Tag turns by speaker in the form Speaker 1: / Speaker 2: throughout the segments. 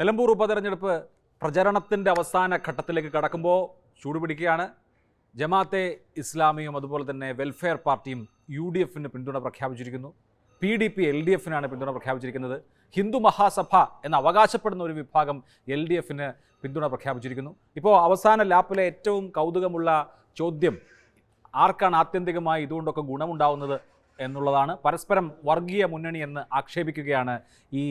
Speaker 1: നിലമ്പൂർ ഉപതെരഞ്ഞെടുപ്പ് പ്രചരണത്തിൻ്റെ അവസാന ഘട്ടത്തിലേക്ക് കടക്കുമ്പോൾ ചൂടുപിടിക്കുകയാണ്. ജമാഅത്തെ ഇസ്ലാമിയും അതുപോലെ തന്നെ വെൽഫെയർ പാർട്ടിയും UDFന് പിന്തുണ പ്രഖ്യാപിച്ചിരിക്കുന്നു. PDP LDFനാണ് പിന്തുണ പ്രഖ്യാപിച്ചിരിക്കുന്നത്. ഹിന്ദു മഹാസഭ എന്ന് അവകാശപ്പെടുന്ന ഒരു വിഭാഗം LDFന് പിന്തുണ പ്രഖ്യാപിച്ചിരിക്കുന്നു. ഇപ്പോൾ അവസാന ലാപ്പിലെ ഏറ്റവും കൗതുകമുള്ള ചോദ്യം, ആർക്കാണ് ആത്യന്തികമായി ഇതുകൊണ്ടൊക്കെ ഗുണമുണ്ടാവുന്നത് എന്നുള്ളതാണ്. പരസ്പരം വർഗീയ മുന്നണി എന്ന് ആക്ഷേപിക്കുകയാണ് ഈ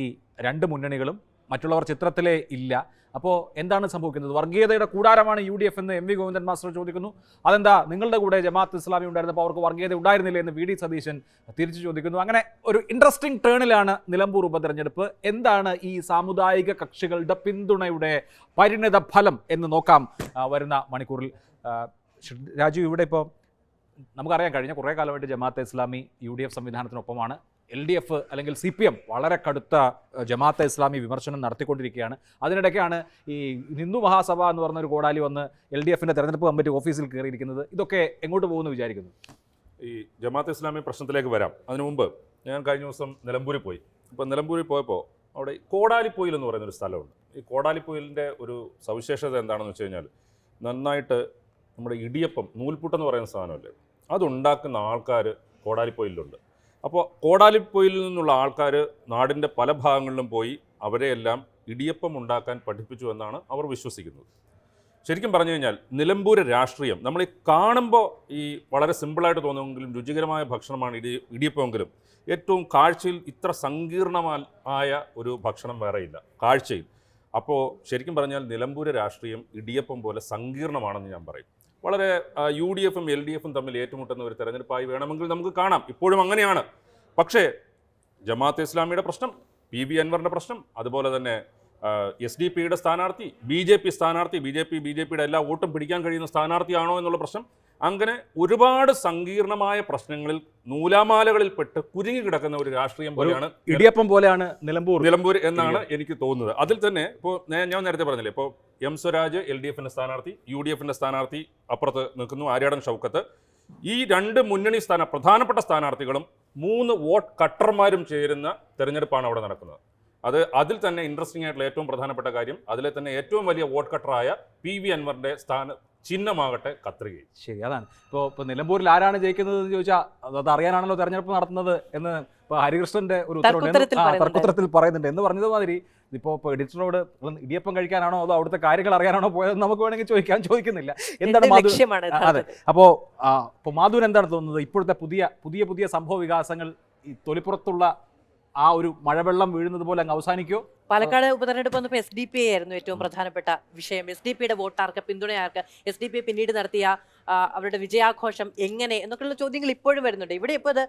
Speaker 1: രണ്ട് മുന്നണികളും. മറ്റുള്ളവർ ചിത്രത്തിലേ ഇല്ല. അപ്പോൾ എന്താണ് സംഭവിക്കുന്നത്? വർഗീയതയുടെ കൂടാരമാണ് UDF എന്ന് MV ഗോവിന്ദൻ മാസ്റ്റർ ചോദിക്കുന്നു. അതെന്താ, നിങ്ങളുടെ കൂടെ ജമാഅത്ത് ഇസ്ലാമി ഉണ്ടായിരുന്നപ്പോൾ അവർക്ക് വർഗീയത ഉണ്ടായിരുന്നില്ല എന്ന് VD സതീശൻ തിരിച്ചു ചോദിക്കുന്നു. അങ്ങനെ ഒരു ഇൻട്രസ്റ്റിംഗ് ടേണിലാണ് നിലമ്പൂർ ഉപതെരഞ്ഞെടുപ്പ്. എന്താണ് ഈ സാമുദായിക കക്ഷികളുടെ പിന്തുണയുടെ പരിണിത ഫലം എന്ന് നോക്കാം വരുന്ന മണിക്കൂറിൽ. രാജു, ഇവിടെ ഇപ്പോൾ നമുക്കറിയാം, കഴിഞ്ഞ കുറേ കാലമായിട്ട് ജമാഅത്തെ ഇസ്ലാമി UDF സംവിധാനത്തിനൊപ്പമാണ്. LDF അല്ലെങ്കിൽ CPM വളരെ കടുത്ത ജമാഅത്തെ ഇസ്ലാമി വിമർശനം നടത്തിക്കൊണ്ടിരിക്കുകയാണ്. അതിനിടയ്ക്കാണ് ഈ ഹിന്ദു മഹാസഭ എന്ന് പറഞ്ഞൊരു കോടാലി വന്ന് LDFൻ്റെ തെരഞ്ഞെടുപ്പ് കമ്മിറ്റി ഓഫീസിൽ കയറിയിരിക്കുന്നത്. ഇതൊക്കെ എങ്ങോട്ട് പോകുമെന്ന് വിചാരിക്കുന്നു?
Speaker 2: ഈ ജമാഅത്തെ ഇസ്ലാമി പ്രശ്നത്തിലേക്ക് വരാം. അതിനു മുമ്പ് ഞാൻ കഴിഞ്ഞ ദിവസം നിലമ്പൂരിൽ പോയി. ഇപ്പോൾ നിലമ്പൂരിൽ പോയപ്പോൾ അവിടെ കോടാലിപ്പൊയിൽ എന്ന് പറയുന്നൊരു സ്ഥലമുണ്ട്. ഈ കോടാലിപ്പൊയിലിൻ്റെ ഒരു സവിശേഷത എന്താണെന്ന് വെച്ച് കഴിഞ്ഞാൽ, നന്നായിട്ട് നമ്മുടെ ഇടിയപ്പം, നൂൽപുട്ടെന്ന് പറയുന്ന സാധനമല്ലേ, അതുണ്ടാക്കുന്ന ആൾക്കാർ കോടാലിപ്പൊയിലുണ്ട്. അപ്പോൾ കോടാലിപ്പൊയിലിൽ നിന്നുള്ള ആൾക്കാർ നാടിൻ്റെ പല ഭാഗങ്ങളിലും പോയി അവരെയെല്ലാം ഇടിയപ്പം ഉണ്ടാക്കാൻ പഠിപ്പിച്ചു എന്നാണ് അവർ വിശ്വസിക്കുന്നത്. ശരിക്കും പറഞ്ഞു കഴിഞ്ഞാൽ നിലമ്പൂർ രാഷ്ട്രീയം നമ്മൾ ഈ കാണുമ്പോൾ ഈ വളരെ സിമ്പിളായിട്ട് തോന്നുമെങ്കിലും രുചികരമായ ഭക്ഷണമാണ് ഇടിയപ്പമെങ്കിലും ഏറ്റവും കാഴ്ചയിൽ ഇത്ര സങ്കീർണമായ ഒരു ഭക്ഷണം വേറെയില്ല കാഴ്ചയിൽ. അപ്പോൾ ശരിക്കും പറഞ്ഞാൽ നിലമ്പൂർ രാഷ്ട്രീയം ഇടിയപ്പം പോലെ സങ്കീർണമാണെന്ന് ഞാൻ പറയും. വളരെ UDFും LDFും തമ്മിൽ ഏറ്റുമുട്ടുന്ന ഒരു തെരഞ്ഞെടുപ്പായി വേണമെങ്കിൽ നമുക്ക് കാണാം. ഇപ്പോഴും അങ്ങനെയാണ്. പക്ഷേ ജമാഅത്തെ ഇസ്ലാമിയുടെ പ്രശ്നം, PV അൻവറിൻ്റെ പ്രശ്നം, അതുപോലെ തന്നെ SDP സ്ഥാനാർത്ഥി, BJP സ്ഥാനാർത്ഥി, BJPയുടെ എല്ലാ വോട്ടും പിടിക്കാൻ കഴിയുന്ന സ്ഥാനാർത്ഥിയാണോ എന്നുള്ള പ്രശ്നം, അങ്ങനെ ഒരുപാട് സങ്കീർണമായ പ്രശ്നങ്ങളിൽ നൂലാമാലകളിൽ പെട്ട് കുരുങ്ങി കിടക്കുന്ന ഒരു രാഷ്ട്രീയം പോലെയാണ്,
Speaker 1: ഇടിയപ്പം പോലെയാണ് നിലമ്പൂർ
Speaker 2: എന്നാണ് എനിക്ക് തോന്നുന്നത്. അതിൽ തന്നെ ഇപ്പോൾ ഞാൻ നേരത്തെ പറഞ്ഞില്ലേ, ഇപ്പോൾ M സ്വരാജ് LDFൻ്റെ സ്ഥാനാർത്ഥി, UDFൻ്റെ സ്ഥാനാർത്ഥി അപ്പുറത്ത് നിൽക്കുന്നു, ആര്യാടൻ ഷൗക്കത്ത്. ഈ രണ്ട് മുന്നണി പ്രധാനപ്പെട്ട സ്ഥാനാർത്ഥികളും 3 വോട്ട് കട്ടർമാരും ചേരുന്ന തെരഞ്ഞെടുപ്പാണ് അവിടെ നടക്കുന്നത്. അതിൽ തന്നെ ഇൻട്രസ്റ്റിംഗ് ആയിട്ടുള്ള ഏറ്റവും പ്രധാനപ്പെട്ട കാര്യം, അതിലെ തന്നെ ഏറ്റവും വലിയ വോട്ട് കട്ടറായ PV അൻവറിൻ്റെ ചിഹ്നമാകട്ടെ കത്രികയും.
Speaker 1: ശരി, അതാണ് ഇപ്പോൾ നിലമ്പൂരിൽ ആരാണ് ജയിക്കുന്നത് എന്ന് ചോദിച്ചാൽ അത് അറിയാനാണല്ലോ തെരഞ്ഞെടുപ്പ് നടത്തുന്നത് എന്ന് ഇപ്പോൾ ഹരികൃഷ്ണന്റെ ഒരു തർക്കുത്തരത്തിൽ പറയുന്നുണ്ട്. എന്ന് പറഞ്ഞതുമാതിരി ഇപ്പോൾ എഡിറ്ററോട് ഇടിയപ്പം കഴിക്കാനാണോ അതോ അവിടുത്തെ കാര്യങ്ങൾ അറിയാനാണോ പോയതെന്ന് നമുക്ക് വേണമെങ്കിൽ ചോദിക്കുന്നില്ല. എന്താണ് മാധു? അതെ, അപ്പോൾ മാധുവിന് എന്താണ് തോന്നുന്നത്? ഇപ്പോഴത്തെ പുതിയ സംഭവ വികാസങ്ങൾ ഈ തൊലിപ്പുറത്തുള്ള ആ ഒരു മഴവെള്ളം വീഴുന്നത് പോലെ അങ്ങ് അവസാനിക്കോ?
Speaker 3: പാലക്കാട് ഉപതെരഞ്ഞെടുപ്പ് വന്നപ്പോൾ SDP ആയിരുന്നു ഏറ്റവും പ്രധാനപ്പെട്ട വിഷയം. SDP വോട്ടാർക്ക്, പിന്തുണയാർക്ക്, SDP പിന്നീട് നടത്തിയ അവരുടെ വിജയാഘോഷം എങ്ങനെ എന്നൊക്കെയുള്ള ചോദ്യങ്ങൾ ഇപ്പോഴും വരുന്നുണ്ട്. ഇവിടെ ഇപ്പോൾ അത്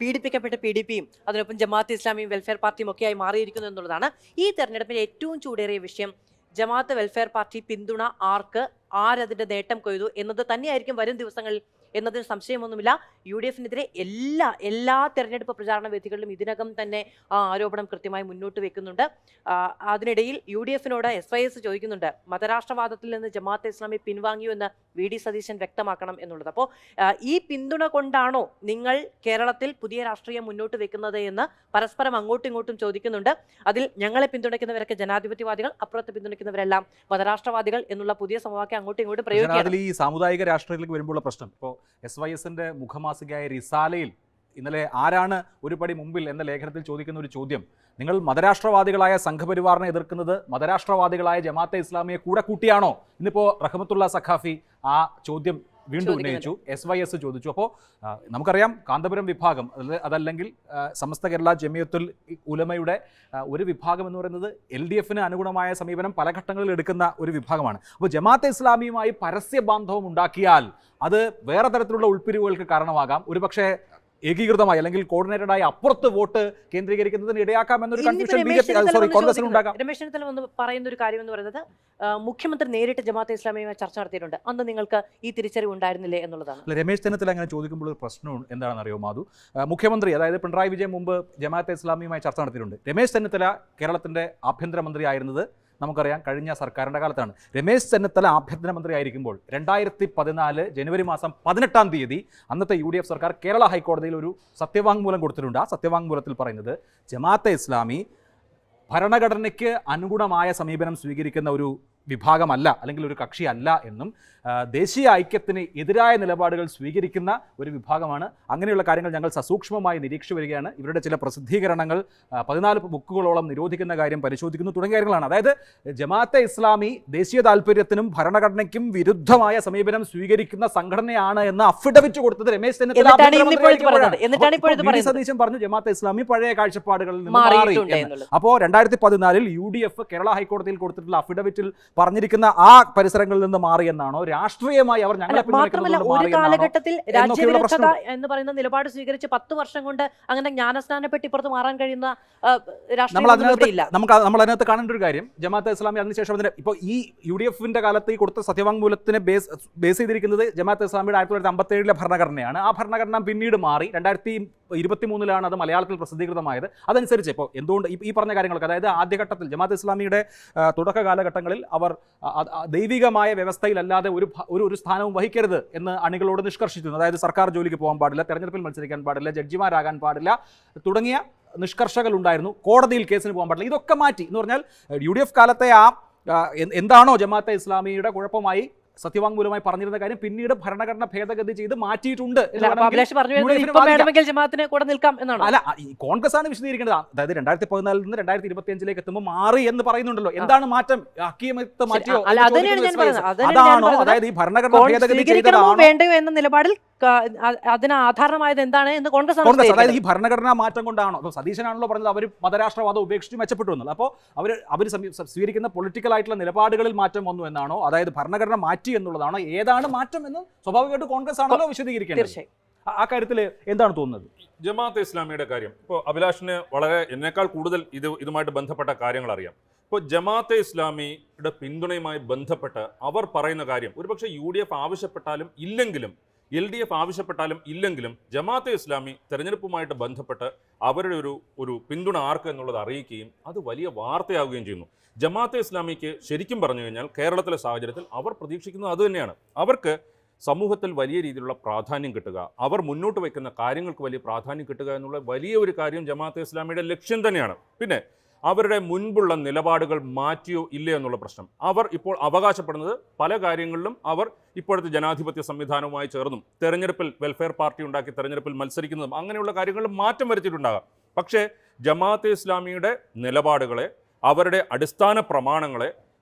Speaker 3: പീഡിപ്പിക്കപ്പെട്ട PDPയും അതിനൊപ്പം ജമാഅത്ത് ഇസ്ലാമിയും വെൽഫെയർ പാർട്ടിയും ഒക്കെയായി മാറിയിരിക്കുന്നു എന്നുള്ളതാണ്. ഈ തെരഞ്ഞെടുപ്പിലെ ഏറ്റവും ചൂടേറിയ വിഷയം ജമാഅത്ത് വെൽഫെയർ പാർട്ടി പിന്തുണ ആരതിൻ്റെ നേട്ടം കൊയ്തു എന്നത് തന്നെയായിരിക്കും വരും ദിവസങ്ങളിൽ എന്നതിന് സംശയമൊന്നുമില്ല. UDFനെതിരെ എല്ലാ തെരഞ്ഞെടുപ്പ് പ്രചാരണ വേദികളിലും ഇതിനകം തന്നെ ആ ആരോപണം കൃത്യമായി മുന്നോട്ട് വെക്കുന്നുണ്ട്. അതിനിടയിൽ UDFനോട് SYS ചോദിക്കുന്നുണ്ട്, മതരാഷ്ട്രവാദത്തിൽ നിന്ന് ജമാഅത്തെ ഇസ്ലാമി പിൻവാങ്ങിയോ എന്ന് VD സതീശൻ വ്യക്തമാക്കണം എന്നുള്ളത്. അപ്പോൾ ഈ പിന്തുണ കൊണ്ടാണോ നിങ്ങൾ കേരളത്തിൽ പുതിയ രാഷ്ട്രീയം മുന്നോട്ട് വെക്കുന്നത് എന്ന് പരസ്പരം അങ്ങോട്ടും ഇങ്ങോട്ടും ചോദിക്കുന്നുണ്ട്. അതിൽ ഞങ്ങളെ പിന്തുണയ്ക്കുന്നവരൊക്കെ ജനാധിപത്യവാദികൾ, അപ്പുറത്ത് പിന്തുണയ്ക്കുന്നവരെല്ലാം മതരാഷ്ട്രവാദികൾ എന്നുള്ള പുതിയ സമവാക്യം അങ്ങോട്ടും ഇങ്ങോട്ടും പ്രയോഗിക്കുക.
Speaker 1: ഈ സാമുദായിക രാഷ്ട്രീയത്തിലേക്ക് വരുമ്പോൾ പ്രശ്നം, ഇപ്പോൾ SYSന്റെ മുഖമാസികയായ റിസാലയിൽ ഇന്നലെ ആരാണ് ഒരു പടി മുമ്പിൽ എന്ന ലേഖനത്തിൽ ചോദിക്കുന്ന ഒരു ചോദ്യം, നിങ്ങൾ മതരാഷ്ട്രവാദികളായ സംഘപരിവാറിനെ എതിർക്കുന്നത് മതരാഷ്ട്രവാദികളായ ജമാഅത്തെ ഇസ്ലാമിയെ കൂടെ കൂട്ടിയാണോ? ഇന്നിപ്പോൾ റഹ്മത്തുള്ള സഖാഫി ആ ചോദ്യം വീണ്ടും ഉന്നയിച്ചു, SYS ചോദിച്ചു. അപ്പോൾ നമുക്കറിയാം, കാന്തപുരം വിഭാഗം അതല്ലെങ്കിൽ സമസ്ത കേരള ജമിയത്തുൽ ഉലമയുടെ ഒരു വിഭാഗം എന്ന് പറയുന്നത് LDFന് അനുഗുണമായ സമീപനം പല ഘട്ടങ്ങളിൽ എടുക്കുന്ന ഒരു വിഭാഗമാണ്. അപ്പോൾ ജമാഅത്തെ ഇസ്ലാമിയുമായി പരസ്യ ബാന്ധവം ഉണ്ടാക്കിയാൽ അത് വേറെ തരത്തിലുള്ള ഉൾപ്പിരിവുകൾക്ക് കാരണമാകാം. ഒരുപക്ഷെ ഏകീകൃതമായി അല്ലെങ്കിൽ കോർഡിനേറ്റഡായി അപ്പുറത്ത് വോട്ട് കേന്ദ്രീകരിക്കുന്നതിന് ഇടയാക്കാമെന്നൊരു കൺഫ്യൂഷൻ കോൺഗ്രസിന് ഉണ്ടാക്കാം.
Speaker 3: രമേശ് ചെന്നിത്തല വന്ന് പറയുന്ന ഒരു കാര്യം എന്ന് പറയുന്നത്, മുഖ്യമന്ത്രി നേരിട്ട് ജമാഅത്തെ ഇസ്ലാമിയുമായി ചർച്ച നടത്തിയിട്ടുണ്ട്, അന്ന് നിങ്ങൾക്ക് ഈ തിരിച്ചറിവ് ഉണ്ടായിരുന്നില്ലേ എന്നുള്ളതാണ്.
Speaker 1: രമേശ് ചെന്നിത്തല അങ്ങനെ ചോദിക്കുമ്പോൾ ഒരു പ്രശ്നം എന്താണെന്ന് അറിയോ മാധു? മുഖ്യമന്ത്രി, അതായത് പിണറായി വിജയൻ മുമ്പ് ജമാഅത്തെ ഇസ്ലാമിയുമായി ചർച്ച നടത്തിയിട്ടുണ്ട്. രമേശ് ചെന്നിത്തല കേരളത്തിന്റെ ആഭ്യന്തരമന്ത്രി ആയിരുന്നത് നമുക്കറിയാം കഴിഞ്ഞ സർക്കാരിൻ്റെ കാലത്താണ്. രമേശ് ചെന്നിത്തല ആഭ്യന്തരമന്ത്രി ആയിരിക്കുമ്പോൾ 2014 ജനുവരി മാസം 18-ാം തീയതി അന്നത്തെ UDF സർക്കാർ കേരള ഹൈക്കോടതിയിൽ ഒരു സത്യവാങ്മൂലം കൊടുത്തിട്ടുണ്ട്. ആ സത്യവാങ്മൂലത്തിൽ പറയുന്നത് ജമാഅത്തെ ഇസ്ലാമി ഭരണഘടനയ്ക്ക് അനുഗുണമായ സമീപനം സ്വീകരിക്കുന്ന ഒരു വിഭാഗമല്ല അല്ലെങ്കിൽ ഒരു കക്ഷിയല്ല എന്നും ദേശീയ ഐക്യത്തിന് എതിരായ നിലപാടുകൾ സ്വീകരിക്കുന്ന ഒരു വിഭാഗമാണ്. അങ്ങനെയുള്ള കാര്യങ്ങൾ ഞങ്ങൾ സസൂക്ഷ്മമായി നിരീക്ഷിച്ചു വരികയാണ്. ഇവരുടെ ചില പ്രസിദ്ധീകരണങ്ങൾ 14 ബുക്കുകളോളം നിരോധിക്കുന്ന കാര്യം പരിശോധിക്കുന്നു തുടങ്ങിയ കാര്യങ്ങളാണ്. അതായത് ജമാഅത്തെ ഇസ്ലാമി ദേശീയ താല്പര്യത്തിനും ഭരണഘടനയ്ക്കും വിരുദ്ധമായ സമീപനം സ്വീകരിക്കുന്ന സംഘടനയാണ് എന്ന് അഫിഡവിറ്റ് കൊടുത്തത് രമേശ് ചെന്നിത്തല. സതീശൻ പറഞ്ഞു ജമാഅത്തെ ഇസ്ലാമി പഴയ കാഴ്ചപ്പാടുകളിൽ നിന്ന് മാറി. അപ്പോൾ 2014 UDF കേരള ഹൈക്കോടതിയിൽ കൊടുത്തിട്ടുള്ള അഫിഡവിറ്റിൽ പറഞ്ഞിരിക്കുന്ന ആ പരിസരങ്ങളിൽ നിന്ന് മാറിയെന്നാണോ, രാഷ്ട്രീയമായി അവർ ഞങ്ങളെ
Speaker 3: ഒരു കാലഘട്ടത്തിൽ രാജ്യവിരുദ്ധത എന്ന് പറയുന്ന നിലപാട് സ്വീകരിച്ച് 10 വർഷം കൊണ്ട് അങ്ങനെ ജ്ഞാനസ്നാനപ്പെട്ട് ഇപ്പുറത്ത് മാറാൻ കഴിയുന്ന
Speaker 1: നമ്മൾ അതിനകത്ത് കാണേണ്ട ഒരു കാര്യം, ജമാഅത്തെ ഇസ്ലാമി അതിനുശേഷം ഇപ്പോൾ ഈ UDFന്റെ കാലത്ത് ഈ കൊടുത്ത സത്യവാങ്മൂലത്തിനെ ബേസ് ചെയ്തിരിക്കുന്നത് ജമാഅത്തെ ഇസ്ലാമിയുടെ 1957 ഭരണഘടനയാണ്. ആ ഭരണഘടന പിന്നീട് മാറി 2023 അത് മലയാളത്തിൽ പ്രസിദ്ധീകൃതമായത്. അതനുസരിച്ച് ഇപ്പോൾ എന്തുകൊണ്ട് ഈ പറഞ്ഞ കാര്യങ്ങളൊക്കെ, അതായത് ആദ്യഘട്ടത്തിൽ ജമാഅത്തെ ഇസ്ലാമിയുടെ തുടക്ക കാലഘട്ടങ്ങളിൽ അവർ ദൈവികമായ വ്യവസ്ഥയിലല്ലാതെ ഒരു സ്ഥാനവും വഹിക്കരുത് എന്ന് അണികളോട് നിഷ്കർഷിച്ചിരുന്നു. അതായത് സർക്കാർ ജോലിക്ക് പോകാൻ പാടില്ല, തെരഞ്ഞെടുപ്പിൽ മത്സരിക്കാൻ പാടില്ല, ജഡ്ജിമാരാകാൻ പാടില്ല തുടങ്ങിയ നിഷ്കർഷകൾ ഉണ്ടായിരുന്നു. കോടതിയിൽ കേസിന് പോകാൻ പാടില്ല. ഇതൊക്കെ മാറ്റി എന്ന് പറഞ്ഞാൽ UDF കാലത്തെ എന്താണോ ജമാഅത്തെ ഇസ്ലാമിയുടെ കുഴപ്പമായി സത്യവാങ്മൂലമായി പറഞ്ഞിരുന്ന കാര്യം പിന്നീട് ഭരണഘടന ഭേദഗതി ചെയ്ത് മാറ്റിയിട്ടുണ്ട്. അല്ല, ഈ കോൺഗ്രസ് ആണ് വിശദീകരിക്കേണ്ടത്. അതായത് 2014 നിന്ന് 2025 എത്തുമ്പോൾ മാറി എന്ന് പറയുന്നുണ്ടല്ലോ. എന്താണ് മാറ്റം? മാറ്റിയോ? അതാണോ? അതായത് ഈ ഭരണഘടന ഭേദഗതി ചെയ്തതാണോ
Speaker 3: വേണ്ടയോ എന്ന നിലപാടിൽ അതിന് ആധാരമായത് എന്താണ് എന്ന് കോൺഗ്രസ്,
Speaker 1: അതായത് ഈ ഭരണഘടനാ മാറ്റം കൊണ്ടാണോ? അപ്പോൾ സതീശനാണല്ലോ പറഞ്ഞത് അവർ മതരാഷ്ട്രവാദം ഉപേക്ഷിച്ച് മെച്ചപ്പെട്ടു എന്നുള്ളത്. അപ്പോൾ അവർ സ്വീകരിക്കുന്ന പൊളിറ്റിക്കൽ ആയിട്ടുള്ള നിലപാടുകളിൽ മാറ്റം വന്നു എന്നാണോ, അതായത് ഭരണഘടന മാറ്റി എന്നുള്ളതാണോ, ഏതാണ് മാറ്റം എന്ന് സ്വാഭാവികമായിട്ട് കോൺഗ്രസ് ആണല്ലോ വിശദീകരിക്കേണ്ടത്. ആ കാര്യത്തിൽ എന്താണ് തോന്നുന്നത്?
Speaker 2: ജമാഅത്തെ ഇസ്ലാമിയുടെ കാര്യം ഇപ്പോൾ അഭിലാഷിന് വളരെ എന്നേക്കാൾ കൂടുതൽ ഇതുമായിട്ട് ബന്ധപ്പെട്ട കാര്യങ്ങൾ അറിയാം. ഇപ്പോൾ ജമാഅത്തെ ഇസ്ലാമിയുടെ പിന്തുണയുമായി ബന്ധപ്പെട്ട് അവർ പറയുന്ന കാര്യം ഒരുപക്ഷെ UDF ആവശ്യപ്പെട്ടാലും ഇല്ലെങ്കിലും LDF ആവശ്യപ്പെട്ടാലും ഇല്ലെങ്കിലും ജമാഅത്തെ ഇസ്ലാമി തെരഞ്ഞെടുപ്പുമായിട്ട് ബന്ധപ്പെട്ട് അവരുടെ ഒരു പിന്തുണ ആർക്ക് എന്നുള്ളത് അറിയിക്കുകയും അത് വലിയ വാർത്തയാവുകയും ചെയ്യുന്നു. ജമാഅത്തെ ഇസ്ലാമിക്ക് ശരിക്കും പറഞ്ഞു കഴിഞ്ഞാൽ കേരളത്തിലെ സാഹചര്യത്തിൽ അവർ പ്രതീക്ഷിക്കുന്നത് അതുതന്നെയാണ്. അവർക്ക് സമൂഹത്തിൽ വലിയ രീതിയിലുള്ള പ്രാധാന്യം കിട്ടുക, അവർ മുന്നോട്ട് വയ്ക്കുന്ന കാര്യങ്ങൾക്ക് വലിയ പ്രാധാന്യം കിട്ടുക എന്നുള്ള വലിയ ഒരു കാര്യം ജമാഅത്തെ ഇസ്ലാമിയുടെ ലക്ഷ്യം തന്നെയാണ്. പിന്നെ അവരുടെ മുൻപുള്ള നിലപാടുകൾ മാറ്റിയോ ഇല്ലയോ എന്നുള്ള പ്രശ്നം. അവർ ഇപ്പോൾ അവകാശപ്പെടുന്നത് പല കാര്യങ്ങളിലും അവർ ഇപ്പോഴത്തെ ജനാധിപത്യ സംവിധാനവുമായി ചേർന്നും തെരഞ്ഞെടുപ്പിൽ വെൽഫെയർ പാർട്ടി ഉണ്ടാക്കി തെരഞ്ഞെടുപ്പിൽ മത്സരിക്കുന്നതും അങ്ങനെയുള്ള കാര്യങ്ങളിൽ മാറ്റം വരുത്തിയിട്ടുണ്ടാകാം. പക്ഷേ ജമാഅത്തെ ഇസ്ലാമിയുടെ നിലപാടുകളെ, അവരുടെ അടിസ്ഥാന പ്രമാണങ്ങളെ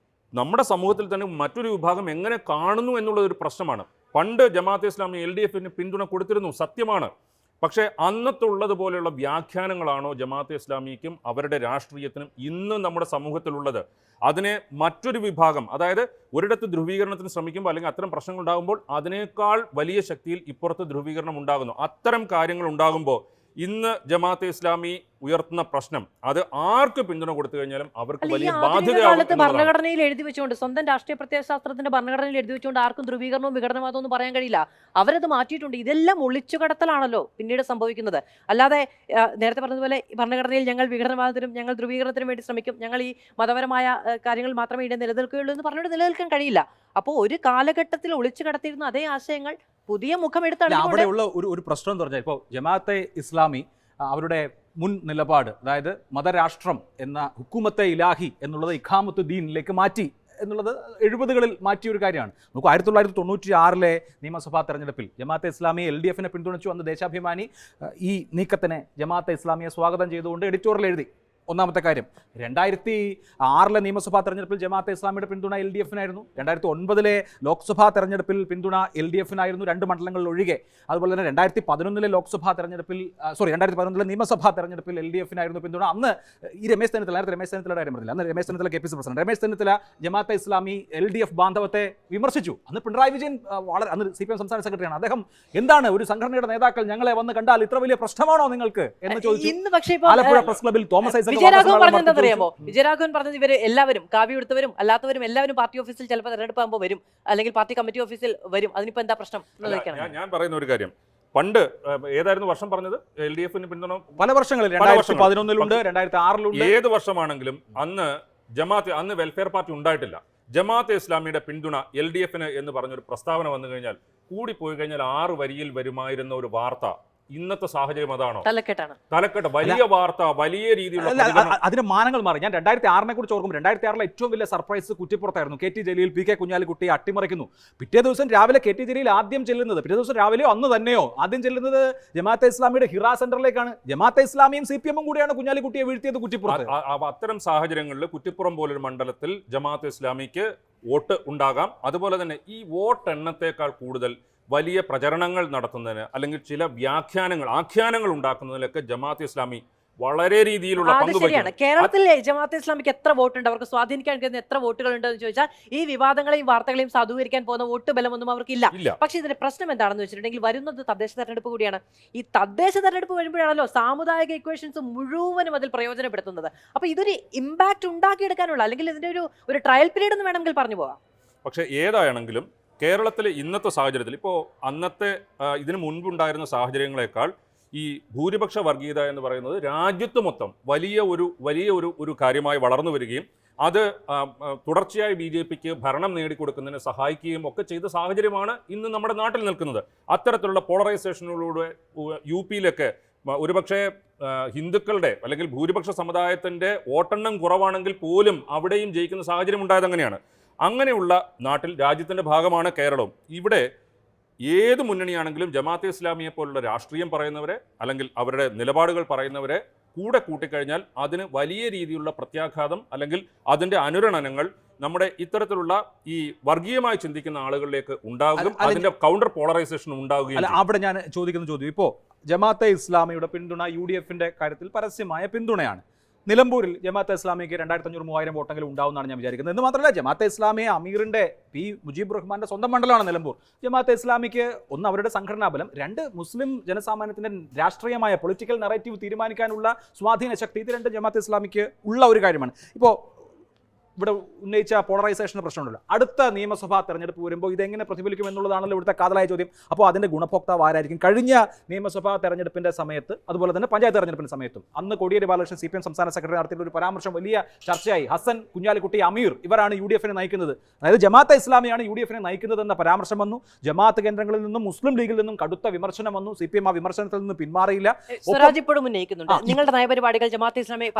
Speaker 2: നമ്മുടെ സമൂഹത്തിൽ തന്നെ മറ്റൊരു വിഭാഗം എങ്ങനെ കാണുന്നു എന്നുള്ളതൊരു പ്രശ്നമാണ്. പണ്ട് ജമാഅത്തെ ഇസ്ലാമി LDFന് പിന്തുണ കൊടുത്തിരുന്നു, സത്യമാണ്. പക്ഷേ അന്നത്തുള്ളതുപോലെയുള്ള വ്യാഖ്യാനങ്ങളാണോ ജമാഅത്തെ ഇസ്ലാമിക്കും അവരുടെ രാഷ്ട്രീയത്തിനും ഇന്ന് നമ്മുടെ സമൂഹത്തിലുള്ളത്? അതിനെ മറ്റൊരു വിഭാഗം, അതായത് ഒരിടത്ത് ധ്രുവീകരണത്തിന് ശ്രമിക്കുമ്പോൾ അല്ലെങ്കിൽ അത്തരം പ്രശ്നങ്ങൾ ഉണ്ടാകുമ്പോൾ അതിനേക്കാൾ വലിയ ശക്തിയിൽ ഇപ്പുറത്ത് ധ്രുവീകരണം ഉണ്ടാകുന്നു. അത്തരം കാര്യങ്ങൾ ഉണ്ടാകുമ്പോൾ ഇന്ന് ജമാഅത്തെ ഇസ്ലാമി ഉയർത്തുന്ന പ്രശ്നം അത് ആർക്ക് പിന്തുണ കൊടുത്തു കഴിഞ്ഞാലും അവർക്ക് വലിയ ബാധ്യതയാകും.
Speaker 3: ഭരണഘടനയിൽ എഴുതി വെച്ചുകൊണ്ട്, സ്വന്തം രാഷ്ട്രീയ പ്രത്യയശാസ്ത്രത്തിന്റെ ഭരണഘടനയിൽ എഴുതി വെച്ചുകൊണ്ട് ആർക്കും ധ്രുവീകരണവും വിഘടനവാദവും ഒന്നും പറയാൻ കഴിയില്ല. അവരത് മാറ്റിയിട്ടുണ്ട്. ഇതെല്ലാം ഒളിച്ചുകടത്തലാണല്ലോ പിന്നീട് സംഭവിക്കുന്നത്. അല്ലാതെ നേരത്തെ പറഞ്ഞതുപോലെ ഭരണഘടനയിൽ ഞങ്ങൾ വിഘടനവാദത്തിനും ഞങ്ങൾ ധ്രുവീകരണത്തിനും വേണ്ടി ശ്രമിക്കും, ഞങ്ങൾ ഈ മതപരമായ കാര്യങ്ങൾ മാത്രമേ ഇവിടെ നിലനിൽക്കുകയുള്ളൂ എന്ന് പറഞ്ഞുകൊണ്ട് നിലനിൽക്കാൻ കഴിയില്ല. അപ്പോൾ ഒരു കാലഘട്ടത്തിൽ ഒളിച്ചു കടത്തിയിരുന്ന അതേ ആശയങ്ങൾ പുതിയ മുഖമെടുത്താണ്.
Speaker 1: അവിടെയുള്ള ഒരു പ്രശ്നം എന്ന് പറഞ്ഞാൽ ഇപ്പോൾ ജമാഅത്തെ ഇസ്ലാമി അവരുടെ മുൻ നിലപാട്, അതായത് മതരാഷ്ട്രം എന്ന ഹുക്കുമത്തെ ഇലാഹി എന്നുള്ളത് ഇഖാമത്ത് ദീനിലേക്ക് മാറ്റി എന്നുള്ളത് 70കളിൽ മാറ്റിയ ഒരു കാര്യമാണ്. നമുക്ക് 1996 നിയമസഭാ തെരഞ്ഞെടുപ്പിൽ ജമാഅത്തെ ഇസ്ലാമി LDFനെ പിന്തുണച്ചു. അന്ന് ദേശാഭിമാനി ഈ നീക്കത്തിനെ ജമാഅത്തെ ഇസ്ലാമിയെ സ്വാഗതം ചെയ്തുകൊണ്ട് എഡിറ്റോറിയൽ എഴുതി. ഒന്നാമത്തെ കാര്യം. 2006 നിയമസഭാ തെരഞ്ഞെടുപ്പിൽ ജമാഅത്തെ ഇസ്ലാമിയുടെ പിന്തുണ LDFനായിരുന്നു. 2009 ലോക്സഭാ തെരഞ്ഞെടുപ്പിൽ പിന്തുണ LDFനായിരുന്നു, 2 മണ്ഡലങ്ങളിൽ ഒഴികെ. അതുപോലെ തന്നെ 2011 ലോക്സഭാ തെരഞ്ഞെടുപ്പിൽ 2011 നിയമസഭാ തെരഞ്ഞെടുപ്പിൽ LDFനായിരുന്നു പിന്തുണ. അന്ന് ഈ രമേശ് ചെന്നിത്തലയുടെ കാര്യം പറഞ്ഞില്ല. അന്ന് Ramesh Chennithala KPC president. Ramesh Chennithala Jamaat-e Islami LDF ബാന്ധവത്തെ വിമർശിച്ചു. അന്ന് പിണറായി വിജയൻ അന്ന് CPM സംസ്ഥാന സെക്രട്ടറിയാണ്. അദ്ദേഹം എന്താണ് ഒരു സംഘടനയുടെ നേതാക്കൾ ഞങ്ങളെ വന്ന് കണ്ടാൽ ഇത്ര വലിയ പ്രശ്നമാണോ നിങ്ങൾക്ക് എന്ന് ചോദിച്ചു. ആലപ്പുഴ പ്രസ് ക്ലബിൽ തോമസ് ഐസക്
Speaker 3: വിജയരാഘവൻ പറഞ്ഞെന്താണെന്നറിയാമോ? വിജയരാഘവൻ പറഞ്ഞത് ഇവര് എല്ലാവരും കാവ്യ എടുത്തവരും അല്ലാത്തവരും എല്ലാവരും പാർട്ടി ഓഫീസിൽ ചിലപ്പോൾ തെരഞ്ഞെടുപ്പാകുമ്പോൾ വരും, അല്ലെങ്കിൽ പാർട്ടി കമ്മിറ്റി ഓഫീസിൽ വരും. അതിനിപ്പോ എന്താ പ്രശ്നം?
Speaker 2: ഞാൻ പറയുന്ന ഒരു കാര്യം, പണ്ട് ഏതായിരുന്നു വർഷം പറഞ്ഞത്? LDFന് പിന്തുണ
Speaker 1: പല വർഷങ്ങളിൽ 2011 2006
Speaker 2: ഏത് വർഷമാണെങ്കിലും അന്ന് വെൽഫെയർ പാർട്ടി ഉണ്ടായിട്ടില്ല. ജമാഅത്തെ ഇസ്ലാമിയുടെ പിന്തുണ LDFന് എന്ന് പറഞ്ഞൊരു പ്രസ്താവന വന്നു കഴിഞ്ഞാൽ കൂടിപ്പോയി കഴിഞ്ഞാൽ 6 വരിയിൽ വരുമായിരുന്ന ഒരു വാർത്ത ഇന്നത്തെ സാഹചര്യം അതാണോ?
Speaker 3: തലക്കെട്ടാണ്
Speaker 2: വലിയ വാർത്ത, വലിയ രീതിയിലുള്ള
Speaker 1: അതിന് മാനങ്ങൾ മാറി. ഞാൻ 2006 കുറിച്ച് ഓർക്കും. 2006 ഏറ്റവും വലിയ സർപ്രൈസ് കുറ്റിപ്പുറത്തായിരുന്നു. K T Jaleel P K കുഞ്ഞാലിക്കുട്ടിയെ അട്ടിമറിക്കുന്നു. പിറ്റേ ദിവസം രാവിലെ കെ ടി ജലീൽ ആദ്യം ചെല്ലുന്നത്, പിറ്റേ ദിവസം രാവിലെയോ അന്ന് തന്നെയോ ആദ്യം ചെല്ലുന്നത് ജമാഅത്തെ ഇസ്ലാമിയുടെ ഹിറ സെന്ററിലേക്കാണ്. ജമാഅത്തെ ഇസ്ലാമിയും CPM കൂടിയാണ് കുഞ്ഞാലിക്കുട്ടിയെ വീഴ്ത്തിയത് കുറ്റിപ്പുറത്ത്.
Speaker 2: അത്തരം സാഹചര്യങ്ങളിൽ കുറ്റിപ്പുറം പോലൊരു മണ്ഡലത്തിൽ ജമാഅത്തെ ഇസ്ലാമിക്ക് വോട്ട് ഉണ്ടാകാം. അതുപോലെ തന്നെ ഈ വോട്ട് എണ്ണത്തേക്കാൾ കൂടുതൽ വലിയ പ്രചരണങ്ങൾ നടത്തുന്നതിന് അല്ലെങ്കിൽ ചില ആഖ്യാനങ്ങൾ ഉണ്ടാക്കുന്നതിലൊക്കെ ജമാഅത്തെ ഇസ്ലാമി വളരെ രീതിയിലുള്ള പങ്ക് വഹിക്കുന്നു.
Speaker 3: കേരളത്തിൽ ജമാഅത്തെ ഇസ്ലാമിക്ക് എത്ര വോട്ടുണ്ട്, അവർക്ക് സ്വാധീനിക്കാൻ കഴിയുന്ന എത്ര വോട്ടുകൾ ഉണ്ടെന്ന് ചോദിച്ചാൽ ഈ വിവാദങ്ങളെയും വാർത്തകളെയും സാധൂകരിക്കാൻ പോകുന്ന വോട്ട് ബലമൊന്നും അവർക്കില്ല. പക്ഷേ ഇതിന്റെ പ്രശ്നം എന്താണെന്ന് വെച്ചിട്ടുണ്ടെങ്കിൽ വരുന്നത് തദ്ദേശ തെരഞ്ഞെടുപ്പ് കൂടിയാണ്. ഈ തദ്ദേശ തെരഞ്ഞെടുപ്പ് വരുമ്പോഴാണല്ലോ സാമുദായിക ഇക്വേഷൻസ് മുഴുവനും അതിൽ പ്രയോജനപ്പെടുത്തുന്നത്. അപ്പൊ ഇതൊരു ഇമ്പാക്ട് ഉണ്ടാക്കിയെടുക്കാനുള്ള, അല്ലെങ്കിൽ ഇതിന്റെ ഒരു ട്രയൽ പീരീഡ് എന്ന് വേണമെങ്കിൽ പറഞ്ഞു പോകാം.
Speaker 2: പക്ഷേ ഏതാണെങ്കിലും കേരളത്തിലെ ഇന്നത്തെ സാഹചര്യത്തിൽ ഇപ്പോൾ അന്നത്തെ ഇതിനു മുൻപുണ്ടായിരുന്ന സാഹചര്യങ്ങളെക്കാൾ ഈ ഭൂരിപക്ഷ വർഗീയത എന്ന് പറയുന്നത് രാജ്യത്ത് മൊത്തം വലിയ ഒരു കാര്യമായി വളർന്നു വരികയും അത് തുടർച്ചയായി BJPക്ക് ഭരണം നേടിക്കൊടുക്കുന്നതിന് സഹായിക്കുകയും ഒക്കെ ചെയ്ത സാഹചര്യമാണ് ഇന്ന് നമ്മുടെ നാട്ടിൽ നിൽക്കുന്നത്. അത്തരത്തിലുള്ള പോളറൈസേഷനിലൂടെ UPയിലൊക്കെ ഒരുപക്ഷെ ഹിന്ദുക്കളുടെ അല്ലെങ്കിൽ ഭൂരിപക്ഷ സമുദായത്തിൻ്റെ വോട്ടെണ്ണം കുറവാണെങ്കിൽ പോലും അവിടെയും ജയിക്കുന്ന സാഹചര്യം ഉണ്ടായത് അങ്ങനെയാണ്. അങ്ങനെയുള്ള നാട്ടിൽ, രാജ്യത്തിൻ്റെ ഭാഗമാണ് കേരളവും. ഇവിടെ ഏത് മുന്നണിയാണെങ്കിലും ജമാഅത്തെ ഇസ്ലാമിയെ പോലുള്ള രാഷ്ട്രീയം പറയുന്നവരെ അല്ലെങ്കിൽ അവരുടെ നിലപാടുകൾ പറയുന്നവരെ കൂടെ കൂട്ടിക്കഴിഞ്ഞാൽ അതിന് വലിയ രീതിയിലുള്ള പ്രത്യാഘാതം അല്ലെങ്കിൽ അതിൻ്റെ അനുരണനങ്ങൾ നമ്മുടെ ഇത്തരത്തിലുള്ള ഈ വർഗീയമായി ചിന്തിക്കുന്ന ആളുകളിലേക്ക് ഉണ്ടാകും. അതിന്റെ കൗണ്ടർ പോളറൈസേഷൻ ഉണ്ടാവുകയും.
Speaker 1: അവിടെ ഞാൻ ചോദിക്കുന്ന ചോദ്യം, ഇപ്പോൾ ജമാഅത്തെ ഇസ്ലാമിയുടെ പിന്തുണ UDFന്റെ കാര്യത്തിൽ പരസ്യമായ പിന്തുണയാണ്. നിലമ്പൂരിൽ ജമാഅത്തെ ഇസ്ലാമിക്ക് 2500-3000 വോട്ടെങ്കിലും ഉണ്ടാവുമെന്നാണ് ഞാൻ വിചാരിക്കുന്നത്. എന്ന് മാത്രമല്ല, ജമാഅത്തെ ഇസ്ലാമി അമീറിന്റെ P മുജീബ് റഹ്മാന്റെ സ്വന്തം മണ്ഡലമാണ് നിലമ്പൂർ. ജമാഅത്തെ ഇസ്ലാമിക്ക് ഒന്ന് അവരുടെ സംഘടനാ ബലം, രണ്ട് മുസ്ലിം ജനസാമാന്യത്തിന്റെ രാഷ്ട്രീയമായ പൊളിറ്റിക്കൽ നറേറ്റീവ് തീരുമാനിക്കാനുള്ള സ്വാധീന ശക്തി, ഇത് രണ്ടും ജമാഅത്തെ ഇസ്ലാമിക്ക് ഉള്ള ഒരു കാര്യമാണ്. ഇപ്പോൾ ഇവിടെ ഉന്നയിച്ച പോളറൈസേഷന് പ്രശ്നമുണ്ടല്ലോ. അടുത്ത നിയമസഭാ തെരഞ്ഞെടുപ്പ് വരുമ്പോൾ ഇതെങ്ങനെ പ്രതിഫലിക്കും എന്നുള്ളതാണല്ലോ ഇവിടുത്തെ കാതലായ ചോദ്യം. അപ്പോൾ അതിൻ്റെ ഗുണഭോക്താവ് ആരായിരിക്കും? കഴിഞ്ഞ നിയമസഭാ തെരഞ്ഞെടുപ്പിൻ്റെ സമയത്ത്, അതുപോലെ തന്നെ പഞ്ചായത്ത് തെരഞ്ഞെടുപ്പിൻ്റെ സമയത്തും അന്ന് കോടിയേരി ബാലകൃഷ്ണൻ CPM സംസ്ഥാന സെക്രട്ടറി നടത്തിയ ഒരു പരാമർശം വലിയ ചർച്ചയായി. ഹസൻ, കുഞ്ഞാലിക്കുട്ടി, അമീർ ഇവരാണ് UDFനെ നയിക്കുന്നത്, അതായത് ജമാഅത്തെ ഇസ്ലാമിയാണ് UDFനെ നയിക്കുന്നത് എന്ന പരാമർശം വന്നു. ജമാഅത്ത് കേന്ദ്രങ്ങളിൽ നിന്നും മുസ്ലിം ലീഗിൽ നിന്നും കടുത്ത വിമർശനം വന്നു. CPM ആ വിമർശനത്തിൽ നിന്ന് പിന്മാറിയില്ല.
Speaker 3: നിങ്ങളുടെ നയപരിപാടികൾ ജമാഅത്തെ ഇസ്ലാമി.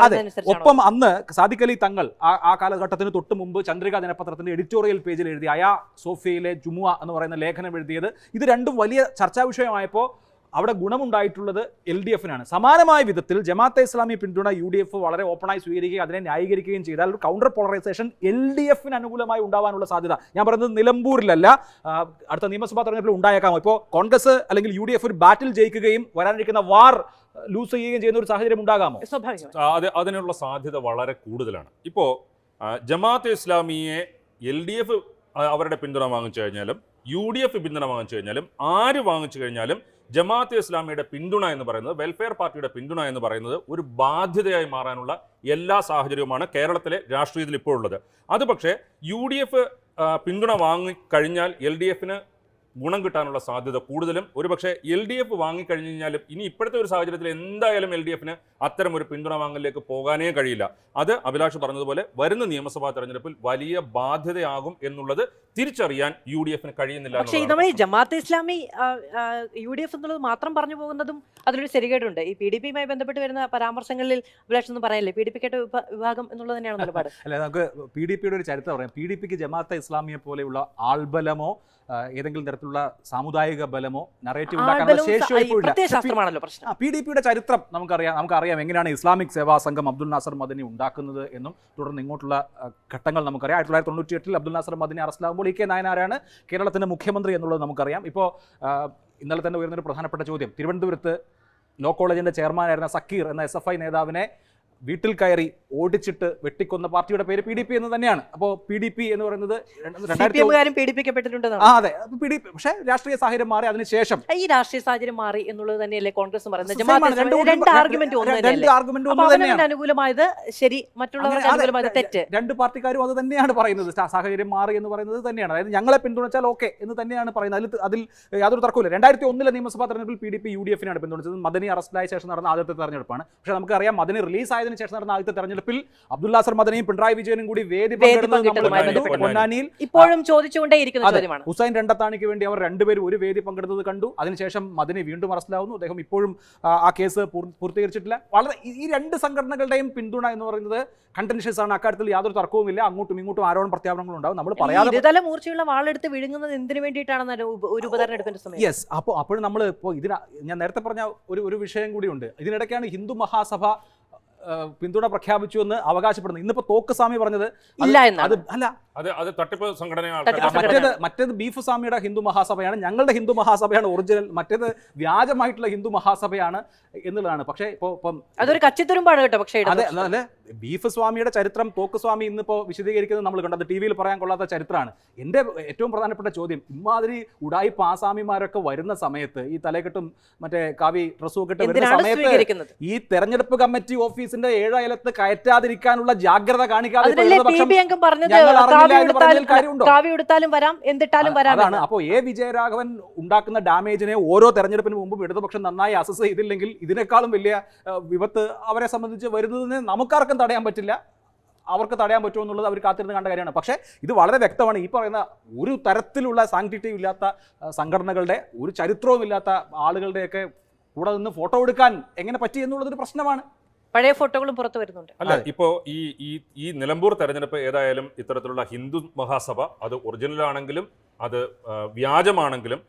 Speaker 1: ഒപ്പം അന്ന് സാദിഖ് അലി തങ്ങൾ ആ കാലഘട്ടത്തിന് തൊട്ട് മുമ്പ് ചന്ദ്രിക ദിനപത്രത്തിന്റെ എഡിറ്റോറിയൽ പേജിൽ എഴുതിയ അയാ സോഫിയയിലെ ജുമുഅ എന്ന് പറയുന്ന ലേഖനം എഴുതിയത്, ഇത് രണ്ടും വലിയ ചർച്ചാ വിഷയമായപ്പോൾ അവിടെ ഗുണമുണ്ടായിട്ടുള്ളത് LDFനാണ്. സമാനമായ വിധത്തിൽ ജമാഅത്തെ ഇസ്ലാമി പിന്തുണ UDF വളരെ ഓപ്പണായി സ്വീകരിക്കുകയും അതിനെ ന്യായീകരിക്കുകയും ചെയ്താൽ ഒരു കൗണ്ടർ പോളറൈസേഷൻ LDFന് അനുകൂലമായി ഉണ്ടാവാനുള്ള സാധ്യത, ഞാൻ പറയുന്നത് നിലമ്പൂരിലല്ല, അടുത്ത നിയമസഭാ തെരഞ്ഞെടുപ്പിൽ ഉണ്ടായേക്കാമോ. ഇപ്പോൾ കോൺഗ്രസ് അല്ലെങ്കിൽ UDF ഒരു ബാറ്റിൽ ജയിക്കുകയും വരാനിരിക്കുന്ന വാർ ലൂസ് ചെയ്യുകയും ചെയ്യുന്ന ഒരു സാഹചര്യം ഉണ്ടാകാമോ?
Speaker 2: അതിനുള്ള സാധ്യത വളരെ കൂടുതലാണ്. ഇപ്പോൾ ജമാഅത്തെ ഇസ്ലാമിയെ LDF അവരുടെ പിന്തുണ വാങ്ങിച്ചു കഴിഞ്ഞാലും UDF പിന്തുണ വാങ്ങിച്ചു കഴിഞ്ഞാലും ആര് വാങ്ങിച്ചു കഴിഞ്ഞാലും ജമാഅത്തെ ഇസ്ലാമിയുടെ പിന്തുണ എന്ന് പറയുന്നത്, വെൽഫെയർ പാർട്ടിയുടെ പിന്തുണ എന്ന് പറയുന്നത് ഒരു ബാധ്യതയായി മാറാനുള്ള എല്ലാ സാഹചര്യവുമാണ് കേരളത്തിലെ രാഷ്ട്രീയത്തിൽ ഇപ്പോൾ ഉള്ളത്. അത് പക്ഷേ UDF പിന്തുണ വാങ്ങിക്കഴിഞ്ഞാൽ LDFന് ഗുണം കിട്ടാനുള്ള സാധ്യത കൂടുതലും. ഒരുപക്ഷെ LDF വാങ്ങിക്കഴിഞ്ഞു കഴിഞ്ഞാലും ഇനി ഇപ്പോഴത്തെ ഒരു സാഹചര്യത്തിൽ എന്തായാലും LDFന് അത്തരം ഒരു പിന്തുണ വാങ്ങലിലേക്ക് പോകാനേ കഴിയില്ല. അത് അഭിലാഷ് പറഞ്ഞതുപോലെ വരുന്ന നിയമസഭാ തെരഞ്ഞെടുപ്പിൽ വലിയ ബാധ്യതയാകും എന്നുള്ളത് തിരിച്ചറിയാൻ UDFന് കഴിയുന്നില്ല.
Speaker 3: പക്ഷേ നമ്മൾ ഈ ജമാഅത്തെ ഇസ്ലാമി UDF എന്നുള്ളത് മാത്രം പറഞ്ഞു പോകുന്നതും അതിലൊരു ശരികേടുണ്ട്. ഈ PDPയുമായി ബന്ധപ്പെട്ട് വരുന്ന പരാമർശങ്ങളിൽ അഭിലാഷ് ഒന്നും പറയല്ലേ, PDP കേട്ട വിഭാഗം എന്നുള്ളത് തന്നെയാണ് നിലപാട്.
Speaker 1: അല്ലെ, നമുക്ക് PDPയുടെ ഒരു ചരിത്രം പറയാം. PDPക്ക് ജമാഅത്തെ ഇസ്ലാമിയെ പോലെയുള്ള ആൾബലമോ ഏതെങ്കിലും തരത്തിലുള്ള സാമുദായിക ബലമോ നറേറ്റീവ് ഉണ്ടാക്കാനുള്ള ശേഷിയായിപ്പോഴില്ല. PDPയുടെ ചരിത്രം നമുക്കറിയാം എങ്ങനെയാണ് ഇസ്ലാമിക് സേവാ സംഘം അബ്ദുൽ നാസർ മദനി ഉണ്ടാക്കുന്നത് എന്നും തുടർന്ന് ഇങ്ങോട്ടുള്ള ഘട്ടങ്ങൾ നമുക്കറിയാം. 1998 അബ്ദുൽ നാസർ മദനി അറസ്റ്റിലാകുമ്പോൾ EK നായനാരാണ് കേരളത്തിൻ്റെ മുഖ്യമന്ത്രി എന്നുള്ളത് നമുക്കറിയാം. ഇപ്പോൾ ഇന്നലെ തന്നെ ഉയർന്നൊരു പ്രധാനപ്പെട്ട ചോദ്യം, തിരുവനന്തപുരത്ത് ലോ കോളേജിൻ്റെ ചെയർമാനായിരുന്ന സക്കീർ എന്ന SFI നേതാവിനെ വീട്ടിൽ കയറി ഓടിച്ചിട്ട് വെട്ടിക്കൊന്ന പാർട്ടിയുടെ പേര് PDP എന്ന് തന്നെയാണ്. അപ്പോൾ PDP എന്ന് പറയുന്നത് അതെ, പക്ഷേ രാഷ്ട്രീയ സാഹചര്യം മാറി. അതിനുശേഷം
Speaker 3: ഈ രാഷ്ട്രീയ സാഹചര്യം മാറി എന്നുള്ളത് തന്നെയല്ലേ കോൺഗ്രസ് പറയുന്നത്. അനുകൂലമായത് ശരി, മറ്റുള്ളവർക്ക് തെറ്റ്.
Speaker 1: രണ്ട് പാർട്ടിക്കാരും അത് തന്നെയാണ് പറയുന്നത്. സാഹചര്യം മാറി എന്ന് പറയുന്നത് തന്നെയാണ്, അതായത് ഞങ്ങളെ പിന്തുണച്ചാൽ ഓക്കെ എന്ന് തന്നെയാണ് പറയുന്നത്. അതിൽ യാതൊരു തർക്കമില്ല. 2001 നിയമസഭാ തെരഞ്ഞെടുപ്പിൽ PDP UDFനാണ് പിന്തുണച്ചത്. മദനി അറസ്റ്റിലായ ശേഷം നടന്ന ആദ്യത്തെ തെരഞ്ഞെടുപ്പാണ്. പക്ഷേ നമുക്കറിയാം മദനി റിലീസായതിനു ഇസ്ലാമിന് ശേഷം നടന്ന ആദ്യത്തെ തെരഞ്ഞെടുപ്പിൽ അബ്ദുൽ മദനിയും പിണറായി വിജയനും കൂടി വേദി
Speaker 3: പൊന്നാനിയിൽ ഇപ്പോഴും ചോദിച്ചുകൊണ്ടേയിരിക്കുന്ന ചോദ്യമാണ്.
Speaker 1: ഹുസൈൻ രണ്ടത്താണിക്ക് വേണ്ടി അവർ രണ്ടുപേരും ഒരു വേദി പങ്കെടുത്തത് കണ്ടു. അതിനുശേഷം മദനി വീണ്ടും അറസ്റ്റിലാവുന്നു. അദ്ദേഹം ഇപ്പോഴും ആ കേസ് പൂർത്തീകരിച്ചിട്ടില്ല. വളരെ ഈ രണ്ട് സംഘടനകളുടെയും പിന്തുണ എന്ന് പറയുന്നത് കണ്ടൻഷ്യസ് ആണ്. അക്കാര്യത്തിൽ യാതൊരു തർക്കവുമില്ല. അങ്ങോട്ടും ഇങ്ങോട്ടും ആരോപണ പ്രത്യാപനങ്ങളും ഉണ്ടാവും. നമ്മൾ പറയാതെ
Speaker 3: ഇരുതല മൂർച്ചയുള്ള വാളെടുത്ത് വിഴുങ്ങുന്നത് എന്തിനു വേണ്ടിയിട്ടാണെന്ന് ഒരു ഉപതെരഞ്ഞെടുപ്പിന്റെ സമയം.
Speaker 1: യെസ്, അപ്പോൾ നമ്മൾ ഇപ്പോൾ ഞാൻ നേരത്തെ പറഞ്ഞ ഒരു വിഷയം കൂടിയുണ്ട്. ഇതിനിടയ്ക്കാണ് ഹിന്ദു മഹാസഭ പിന്തുണ പ്രഖ്യാപിച്ചു എന്ന് അവകാശപ്പെടുന്നത്. ഇന്നിപ്പോ തോക്ക് സ്വാമി പറഞ്ഞത്
Speaker 3: ഇല്ല എന്നാണ്.
Speaker 1: അല്ല,
Speaker 2: അത് തട്ടിപ്പ് സംഘടനയാണ്.
Speaker 1: മറ്റേത് ബീഫ് സ്വാമിയുടെ ഹിന്ദു മഹാസഭയാണ്, ഞങ്ങളുടെ ഹിന്ദു മഹാസഭയാണ് ഒറിജിനൽ, മറ്റേത് വ്യാജമായിട്ടുള്ള ഹിന്ദു മഹാസഭയാണ് എന്നുള്ളതാണ്. പക്ഷേ ഇപ്പം
Speaker 3: അതൊരു കച്ചിത്തുരുമ്പാണ് കേട്ടോ. പക്ഷേ
Speaker 1: അതെ, ബീഫ് സ്വാമിയുടെ ചരിത്രം തോക്ക് സ്വാമി ഇന്നിപ്പോ വിശദീകരിക്കുന്നത് നമ്മൾ കണ്ടത് ടി വിയിൽ പറയാൻ കൊള്ളാത്ത ചരിത്രമാണ്. എൻ്റെ ഏറ്റവും പ്രധാനപ്പെട്ട ചോദ്യം, ഇമാതിരി ഉടായിപ്പ് ആസാമിമാരൊക്കെ വരുന്ന സമയത്ത്, ഈ തലക്കെട്ടും മറ്റേ കാവി ഡ്രസ്സും ഒക്കെ വരുന്ന സമയത്ത് ഈ തെരഞ്ഞെടുപ്പ് കമ്മിറ്റി ഓഫീസിന്റെ 7 അയലത്ത് കയറ്റാതിരിക്കാനുള്ള ജാഗ്രത കാണിക്കാതെ അതാണ്. അപ്പോൾ വിജയരാഘവൻ ഉണ്ടാക്കുന്ന ഡാമേജിനെ ഓരോ തെരഞ്ഞെടുപ്പിന് മുമ്പും ഇടതുപക്ഷം നന്നായി അസസ് ചെയ്തില്ലെങ്കിൽ ഇതിനേക്കാളും വലിയ വിപത്ത് അവരെ സംബന്ധിച്ച് വരുന്നതിന് നമുക്കാർക്കും തടയാൻ പറ്റില്ല. അവർക്ക് തടയാൻ പറ്റുമോ എന്നുള്ളത് അവർ കാത്തിരുന്ന് കണ്ട കാര്യമാണ്. പക്ഷേ ഇത് വളരെ വ്യക്തമാണ്. ഈ പറയുന്ന ഒരു തരത്തിലുള്ള സാങ്ക്ടിറ്റിയും ഇല്ലാത്ത സംഘടനകളുടെ, ഒരു ചരിത്രവും ഇല്ലാത്ത ആളുകളുടെയൊക്കെ കൂടെ നിന്ന് ഫോട്ടോ എടുക്കാൻ എങ്ങനെ പറ്റി എന്നുള്ളതൊരു പ്രശ്നമാണ്.
Speaker 3: പഴയ ഫോട്ടോകളും പുറത്തു വരുന്നുണ്ട്.
Speaker 2: അല്ല, ഇപ്പോൾ ഈ നിലമ്പൂർ തെരഞ്ഞെടുപ്പ് ഏതായാലും ഇത്തരത്തിലുള്ള ഹിന്ദു മഹാസഭ അത് ഒറിജിനൽ ആണെങ്കിലും അത് വ്യാജമാണെങ്കിലും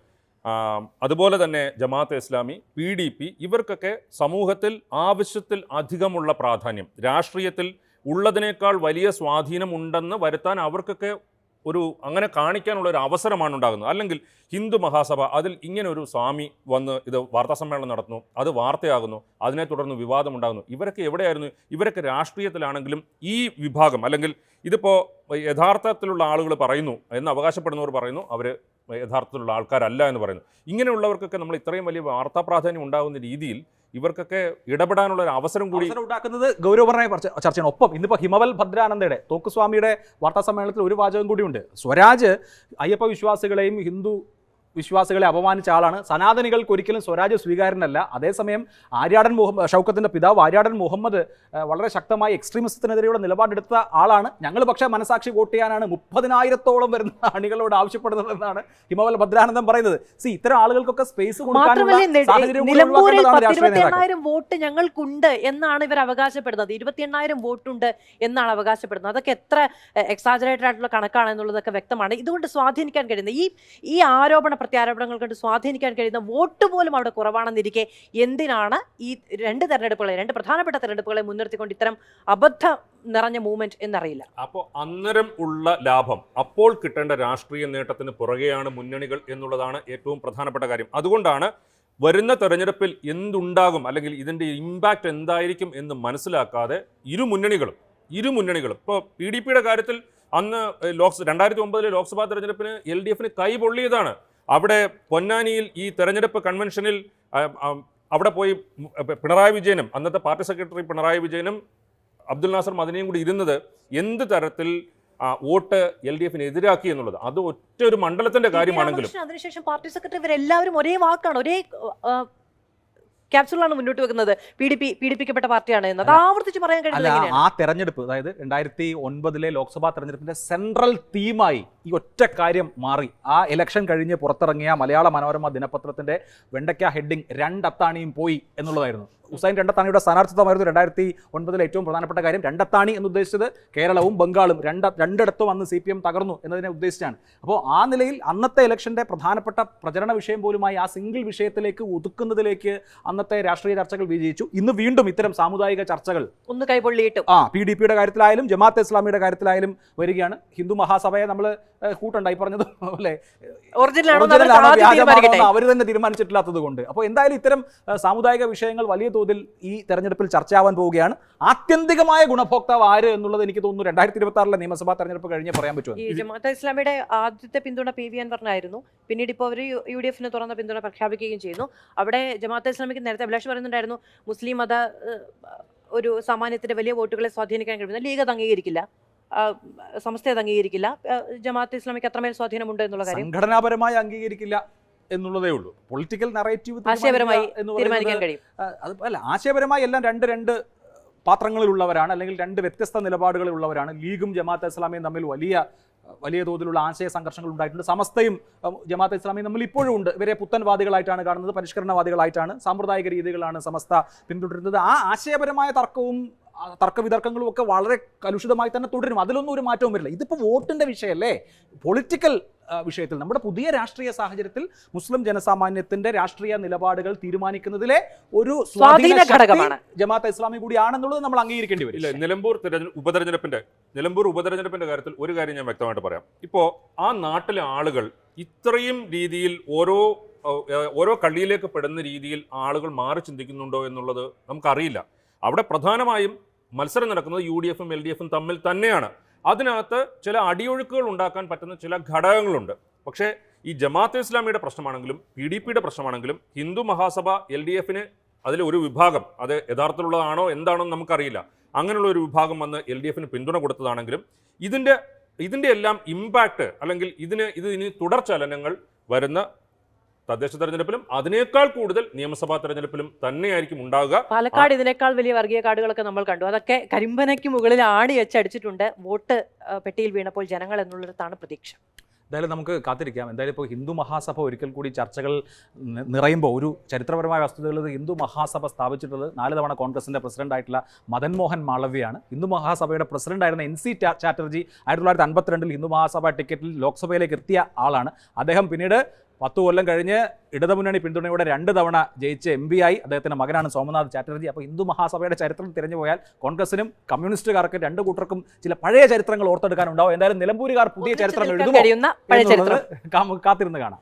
Speaker 2: അതുപോലെ തന്നെ ജമാഅത്തെ ഇസ്ലാമി, PDP ഇവർക്കൊക്കെ സമൂഹത്തിൽ ആവശ്യത്തിൽ അധികമുള്ള പ്രാധാന്യം, രാഷ്ട്രീയത്തിൽ ഉള്ളതിനേക്കാൾ വലിയ സ്വാധീനം ഉണ്ടെന്ന് വരുത്താൻ അവർക്കൊക്കെ അങ്ങനെ കാണിക്കാനുള്ള ഒരു അവസരമാണ് ഉണ്ടാകുന്നത്. അല്ലെങ്കിൽ ഹിന്ദു മഹാസഭ അതിൽ ഇങ്ങനെ ഒരു സ്വാമി വന്ന് ഇത് വാർത്താ സമ്മേളനം നടത്തുന്നു, അത് വാർത്തയാകുന്നു, അതിനെ തുടർന്ന് വിവാദമുണ്ടാകുന്നു. ഇവരൊക്കെ എവിടെയായിരുന്നു? ഇവരൊക്കെ രാഷ്ട്രീയത്തിലാണെങ്കിലും ഈ വിഭാഗം, അല്ലെങ്കിൽ ഇതിപ്പോൾ യഥാർത്ഥത്തിലുള്ള ആളുകൾ പറയുന്നു എന്ന് അവകാശപ്പെടുന്നവർ പറയുന്നു അവർ യഥാർത്ഥത്തിലുള്ള ആൾക്കാരല്ല എന്ന് പറയുന്നു. ഇങ്ങനെയുള്ളവർക്കൊക്കെ നമ്മൾ ഇത്രയും വലിയ വാർത്താ പ്രാധാന്യം ഉണ്ടാകുന്ന രീതിയിൽ ഇവർക്കൊക്കെ ഇടപെടാനുള്ള ഒരു അവസരം കൂടി
Speaker 1: ഉണ്ടാക്കുന്നത് ഗൗരവപരമായ ചർച്ചയാണ്. ഒപ്പം ഇന്നിപ്പോൾ ഹിമവൽ ഭദ്രാനന്ദയുടെ തോക്കുസ്വാമിയുടെ വാർത്താ സമ്മേളനത്തിൽ ഒരു വാചകം കൂടിയുണ്ട്. സ്വരാജ് അയ്യപ്പ വിശ്വാസികളെയും ഹിന്ദു വിശ്വാസികളെ അപമാനിച്ച ആളാണ്. സനാതനികൾക്ക് ഒരിക്കലും സ്വരാജ് സ്വീകാര്യനല്ല. അതേസമയം ഷൗക്കത്തിൻ്റെ പിതാവ് ആര്യാടൻ മുഹമ്മദ് വളരെ ശക്തമായി എക്സ്ട്രീമിസത്തിനെതിരെയുള്ള നിലപാടെടുത്ത ആളാണ്. ഞങ്ങൾ പക്ഷേ മനസാക്ഷി വോട്ട് ചെയ്യാനാണ് 30,000-ഓളം വരുന്ന അണികളോട് ആവശ്യപ്പെടുന്നതെന്നാണ് ഹിമവൽ ഭദ്രാനന്ദൻ പറയുന്നത്. ഇത്തരം ആളുകൾക്കൊക്കെ സ്പേസ് കൊടുക്കാനുള്ള
Speaker 3: വോട്ട് ഞങ്ങൾക്കുണ്ട് എന്നാണ് ഇവർ അവകാശപ്പെടുന്നത്. 28,000 വോട്ടുണ്ട് എന്നാണ് അവകാശപ്പെടുന്നത്. അതൊക്കെ എത്ര എക്സാജറേറ്റഡ് ആയിട്ടുള്ള കണക്കാണ് എന്നുള്ളതൊക്കെ വ്യക്തമാണ്. ഇതുകൊണ്ട് സ്വാധീനിക്കാൻ കഴിയുന്ന ഈ ആരോപണ പ്രത്യാരോപണങ്ങൾ കൊണ്ട് സ്വാധീനിക്കാൻ കഴിയുന്ന വോട്ട് പോലും അവിടെ കുറവാണെന്നിരിക്കെ എന്തിനാണ് ഈ രണ്ട് പ്രധാനപ്പെട്ട തെരഞ്ഞെടുപ്പുകളെ മുൻനിർത്തിക്കൊണ്ട് ഇത്തരം അബദ്ധം നിറഞ്ഞ മൂവ്മെന്റ് എന്നറിയില്ല.
Speaker 2: അപ്പോൾ അന്നേരം ഉള്ള ലാഭം, അപ്പോൾ കിട്ടേണ്ട രാഷ്ട്രീയ നേട്ടത്തിന് പുറകെയാണ് മുന്നണികൾ എന്നുള്ളതാണ് ഏറ്റവും പ്രധാനപ്പെട്ട കാര്യം. അതുകൊണ്ടാണ് വരുന്ന തെരഞ്ഞെടുപ്പിൽ എന്തുണ്ടാകും, അല്ലെങ്കിൽ ഇതിൻ്റെ ഇമ്പാക്റ്റ് എന്തായിരിക്കും എന്ന് മനസ്സിലാക്കാതെ ഇരു മുന്നണികളും ഇപ്പോൾ PDPയുടെ കാര്യത്തിൽ അന്ന് 2009 ലോക്സഭാ തെരഞ്ഞെടുപ്പിന് LDFന് കൈപൊള്ളിയതാണ്. അവിടെ പൊന്നാനിയിൽ ഈ തെരഞ്ഞെടുപ്പ് കൺവെൻഷനിൽ അവിടെ പോയി പിണറായി വിജയനും അന്നത്തെ പാർട്ടി സെക്രട്ടറി പിണറായി വിജയനും അബ്ദുൽ നാസർ മദനിയും കൂടി ഇരുന്നത് എന്ത് തരത്തിൽ വോട്ട് LDFന് എതിരാക്കി എന്നുള്ളത്. അത് ഒറ്റ ഒരു മണ്ഡലത്തിന്റെ കാര്യമാണെങ്കിലും
Speaker 3: അതിനുശേഷം പാർട്ടി സെക്രട്ടറി ഇവരെല്ലാവരും ഒരേ വാക്കാണ്, ഒരേ ക്യാപ്സൂളാണ് മുന്നോട്ട് വെക്കുന്നത്. പീഡിപ്പിക്കപ്പെട്ട പാർട്ടിയാണ് എന്നത് ആവർത്തിച്ച് പറയാൻ കഴിയില്ല.
Speaker 1: ആ തെരഞ്ഞെടുപ്പ്, അതായത് 2009 ലോക്സഭാ തെരഞ്ഞെടുപ്പിന്റെ സെൻട്രൽ തീമായി ഈ ഒറ്റ കാര്യം മാറി. ആ ഇലക്ഷൻ കഴിഞ്ഞ് പുറത്തിറങ്ങിയ മലയാള മനോരമ ദിനപത്രത്തിന്റെ വെണ്ടയ്ക്ക ഹെഡിങ് 2 അത്താണിയും പോയി എന്നുള്ളതായിരുന്നു. ഹുസൈൻ രണ്ടത്താണിയുടെ സ്ഥാനാർത്ഥിത്വമായിരുന്നു 2009 ഏറ്റവും പ്രധാനപ്പെട്ട കാര്യം. രണ്ടത്താണി എന്ന് ഉദ്ദേശിച്ചത് കേരളവും ബംഗാളും രണ്ടിടത്തും അന്ന് CPM തകർന്നു എന്നതിനെ ഉദ്ദേശിച്ചാണ്. അപ്പോൾ ആ നിലയിൽ അന്നത്തെ ഇലക്ഷൻ്റെ പ്രധാനപ്പെട്ട പ്രചരണ വിഷയം പോലുമായി ആ സിംഗിൾ വിഷയത്തിലേക്ക് ഒതുക്കുന്നതിലേക്ക് അന്നത്തെ രാഷ്ട്രീയ ചർച്ചകൾ വിജയിച്ചു. ഇന്ന് വീണ്ടും ഇത്തരം സാമുദായിക ചർച്ചകൾ
Speaker 3: ഒന്ന് കൈപൊള്ളിയിട്ടു
Speaker 1: PDPയുടെ കാര്യത്തിലായാലും ജമാഅത്തെ ഇസ്ലാമിയുടെ കാര്യത്തിലായാലും വരികയാണ്. ഹിന്ദു മഹാസഭയെ നമ്മൾ കൂട്ടുണ്ടായി പറഞ്ഞതുപോലെ അവർ തന്നെ തീരുമാനിച്ചിട്ടില്ലാത്തത് കൊണ്ട്. അപ്പോൾ എന്തായാലും ഇത്തരം സാമുദായിക വിഷയങ്ങൾ വലിയ തോതിൽ ഈ തെരഞ്ഞെടുപ്പിൽ ചർച്ചയാവാൻ പോവുകയാണ്. ആത്യന്തികമായ ഗുണഭോക്താവ് ആര് എന്നുള്ളത് എനിക്ക് തോന്നുന്നു 2026 നിയമസഭാ തെരഞ്ഞെടുപ്പ് കഴിഞ്ഞ് പറയാൻ പറ്റുമോ.
Speaker 3: ഈ ജമാഅത്തെ ഇസ്ലാമിയുടെ ആദ്യത്തെ പിന്തുണ PV അൻവറിനായിരുന്നു. പിന്നീട് ഇപ്പോൾ അവർ UDFന് തുറന്ന പിന്തുണ പ്രഖ്യാപിക്കുകയും ചെയ്യുന്നു. അവിടെ ജമാഅത്തെ ഇസ്ലാമിക്ക് നേരത്തെ അഭിലാഷ് പറയുന്നുണ്ടായിരുന്നു, മുസ്ലിം മത ഒരു സാമാന്യത്തിന്റെ വലിയ വോട്ടുകളെ സ്വാധീനിക്കാൻ കഴിയുന്ന ലീഗ് അത് അംഗീകരിക്കില്ല, സമസ്ത അത് അംഗീകരിക്കില്ല, ജമാഅത്തെ ഇസ്ലാമിക്ക് അത്രമേൽ സ്വാധീനമുണ്ട് എന്നുള്ള കാര്യം
Speaker 1: സംഘടനാപരമായി അംഗീകരിക്കില്ല എന്നുള്ളതേ ഉള്ളൂ. പൊളിറ്റിക്കൽ നറേറ്റീവ്
Speaker 3: ആശയപരമായി തീരുമാനിക്കാൻ കഴിയും.
Speaker 1: അല്ല, ആശയപരമായി എല്ലാം രണ്ട് പാത്രങ്ങളിലുള്ളവരാണ്, അല്ലെങ്കിൽ രണ്ട് വ്യത്യസ്ത നിലപാടുകളിലുള്ളവരാണ്. ലീഗും ജമാഅത്തെ ഇസ്ലാമിയും തമ്മിൽ വലിയ തോതിലുള്ള ആശയ സംഘർഷങ്ങൾ ഉണ്ടായിട്ടുണ്ട്. സമസ്തയും ജമാഅത്തെ ഇസ്ലാമിയും തമ്മിൽ ഇപ്പോഴും ഉണ്ട്. ഇവരെ പുത്തൻവാദികളായിട്ടാണ് കാണുന്നത്, പരിഷ്കരണവാദികളായിട്ടാണ്, സാമ്പ്രദായിക രീതികളാണ് സമസ്ത പിന്തുടരുന്നത്. ആ ആശയപരമായ തർക്കവും തർക്കവിതർക്കങ്ങളും ഒക്കെ വളരെ കലുഷിതമായി തന്നെ തുടരും. അതിലൊന്നും ഒരു മാറ്റവും വരില്ല. ഇതിപ്പോൾ വോട്ടിൻ്റെ വിഷയമല്ലേ, പൊളിറ്റിക്കൽ വിഷയത്തിൽ നമ്മുടെ പുതിയ രാഷ്ട്രീയ സാഹചര്യത്തിൽ മുസ്ലിം ജനസാമാന്യത്തിന്റെ രാഷ്ട്രീയ നിലപാടുകൾ തീരുമാനിക്കുന്നതിലെ ഒരു
Speaker 3: സ്വാധീന ഘടകമാണ്
Speaker 1: ജമാഅത്തെ ഇസ്ലാമി കൂടിയാണെന്നുള്ളത് നമ്മൾ അംഗീകരിക്കേണ്ടി വരും.
Speaker 2: ഇല്ല, നിലമ്പൂർ ഉപതെരഞ്ഞെടുപ്പിന്റെ കാര്യത്തിൽ ഒരു കാര്യം ഞാൻ വ്യക്തമായിട്ട് പറയാം. ഇപ്പോൾ ആ നാട്ടിലെ ആളുകൾ ഇത്രയും രീതിയിൽ ഓരോ കള്ളിയിലേക്ക് പെടുന്ന രീതിയിൽ ആളുകൾ മാറി ചിന്തിക്കുന്നുണ്ടോ എന്നുള്ളത് നമുക്കറിയില്ല. അവിടെ പ്രധാനമായും മത്സരം നടക്കുന്നത് UDF-ഉം LDF-ഉം തമ്മിൽ തന്നെയാണ്. അതിനകത്ത് ചില അടിയൊഴുക്കുകൾ ഉണ്ടാക്കാൻ പറ്റുന്ന ചില ഘടകങ്ങളുണ്ട്. പക്ഷേ ഈ ജമാഅത്തെ ഇസ്ലാമിയുടെ പ്രശ്നമാണെങ്കിലും PDPയുടെ പ്രശ്നമാണെങ്കിലും ഹിന്ദു മഹാസഭ LDF-ന് അതിൽ ഒരു വിഭാഗം, അത് യഥാർത്ഥത്തിലുള്ളതാണോ എന്താണോ നമുക്കറിയില്ല, അങ്ങനെയുള്ള ഒരു വിഭാഗം വന്ന് LDF-ന് പിന്തുണ കൊടുത്തതാണെങ്കിലും ഇതിൻ്റെ എല്ലാം ഇമ്പാക്റ്റ്, അല്ലെങ്കിൽ ഇത് ഇനി തുടർചലനങ്ങൾ വരുന്ന തദ്ദേശ തെരഞ്ഞെടുപ്പിലും അതിനേക്കാൾ കൂടുതൽ നിയമസഭാ തെരഞ്ഞെടുപ്പിലും തന്നെയായിരിക്കും ഉണ്ടാവുക.
Speaker 3: പാലക്കാട് ഇതിനേക്കാൾ വലിയ വർഗീയ കാർഡുകളൊക്കെ നമ്മൾ കണ്ടു. അതൊക്കെ കരിമ്പനയ്ക്ക് മുകളിൽ ആണി വെച്ചടിച്ചിട്ടുണ്ട്. വോട്ട് പെട്ടിയിൽ വീണപ്പോൾ ജനങ്ങൾ എന്നുള്ളിടത്താണ് പ്രതീക്ഷ.
Speaker 1: എന്തായാലും നമുക്ക് കാത്തിരിക്കാം. എന്തായാലും ഇപ്പോൾ ഹിന്ദു മഹാസഭ ഒരിക്കൽ കൂടി ചർച്ചകൾ നിറയുമ്പോൾ ഒരു ചരിത്രപരമായ വസ്തുതകൾ, ഹിന്ദു മഹാസഭ സ്ഥാപിച്ചിട്ടുള്ളത് 4 തവണ കോൺഗ്രസിൻ്റെ പ്രസിഡന്റായിട്ടുള്ള മദൻ മോഹൻ മാളവ്യയാണ്. ഹിന്ദു മഹാസഭയുടെ പ്രസിഡന്റായിരുന്ന NC ചാറ്റർജി 1952 ഹിന്ദു മഹാസഭ ടിക്കറ്റിൽ ലോക്സഭയിലേക്ക് എത്തിയ ആളാണ്. അദ്ദേഹം പിന്നീട് 10 കൊല്ലം കഴിഞ്ഞ് ഇടതുമുന്നണി പിന്തുണയോടെ 2 തവണ ജയിച്ച് MP ആയി. അദ്ദേഹത്തിൻ്റെ മകനാണ് സോമനാഥ് ചാറ്റർജി. അപ്പോൾ ഹിന്ദു മഹാസഭയുടെ ചരിത്രം തിരഞ്ഞു പോയാൽ കോൺഗ്രസിനും കമ്മ്യൂണിസ്റ്റുകാർക്ക് രണ്ട് കൂട്ടർക്കും ചില പഴയ ചരിത്രങ്ങൾ ഓർത്തെടുക്കാനുണ്ടാവും. എന്തായാലും നിലമ്പൂരുകാർ പുതിയ ചരിത്രം എഴുതുമോ എന്നുള്ളത് കാത്തിരുന്ന് കാണാം.